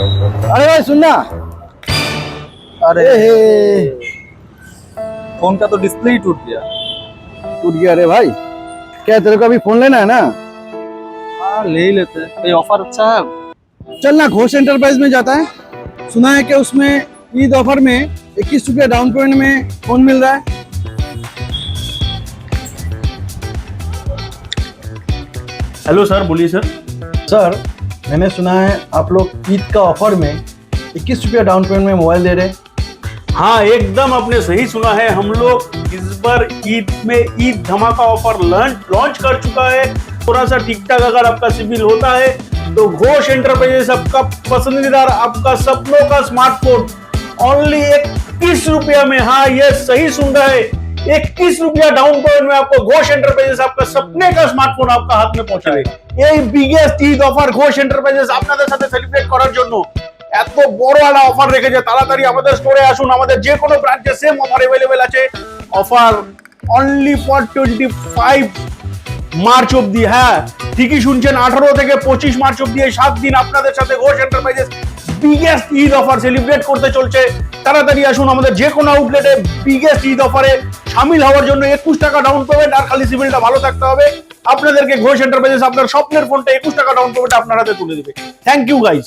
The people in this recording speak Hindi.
अरे भाई सुनना। अरे हे फोन का तो डिस्प्ले ही टूट गया। टूट गया रे भाई। क्या तेरे को अभी फोन लेना है ना? हाँ ले ही लेते हैं, कोई ऑफर अच्छा है? चल ना, घोष एंटरप्राइज में जाता है। सुना है कि उसमें ईद ऑफर में 21 रुपया डाउन पेमेंट में फोन मिल रहा है। हेलो सर, बोलिए सर। सर मैंने सुना है आप लोग ईद का ऑफर में 21 रुपया डाउन पेमेंट में मोबाइल दे रहे हैं। हाँ एकदम आपने सही सुना है। हम लोग इस बार ईद में ईद धमाका ऑफर लॉन्च कर चुका है। थोड़ा सा ठीक ठाक अगर आपका सिविल होता है तो घोष एंटरप्राइजेस आपका पसंदीदा, आपका सपनों का स्मार्टफोन ओनली 21 रुपया में, हाँ ये सही सुन रहा है, 21 रुपया डाउन पेमेंट में आपको घोष एंटरप्राइजेस आपका सपने का स्मार्टफोन आपका हाथ में पहुंचाए। এই biggest Eid offer Ghosh enterprises আপনাদের সাথে সেলিব্রেট করার জন্য এত বড় একটা অফার রেখেছে। তাড়াতাড়ি আমাদের স্টোরে আসুন, আমাদের যে কোনো ব্রাঞ্চে সেম অফার अवेलेबल আছে। অফার অনলি ফর 25 মার্চ অবধি। হ্যাঁ ঠিকই শুনছেন, 18 থেকে 25 মার্চ অবধি এই 7 দিন আপনাদের সাথে Ghosh enterprises biggest Eid offer celebrate করতে চলছে। তাড়াতাড়ি আসুন আমাদের যে কোনো আউটলেটে বিগেস্ট ঈদ অফারে শামিল হওয়ার জন্য 21 টাকা ডাউন পেমেন্ট আর খালি সিভিলটা ভালো থাকতে হবে। আপনাদেরকে ঘোষ এন্টারপ্রাইজেস আপনার স্বপ্নের ফোনটা 21 টাকা ডাউন পেমেন্ট আপনার হাতে তুলে দেবে। Thank you guys.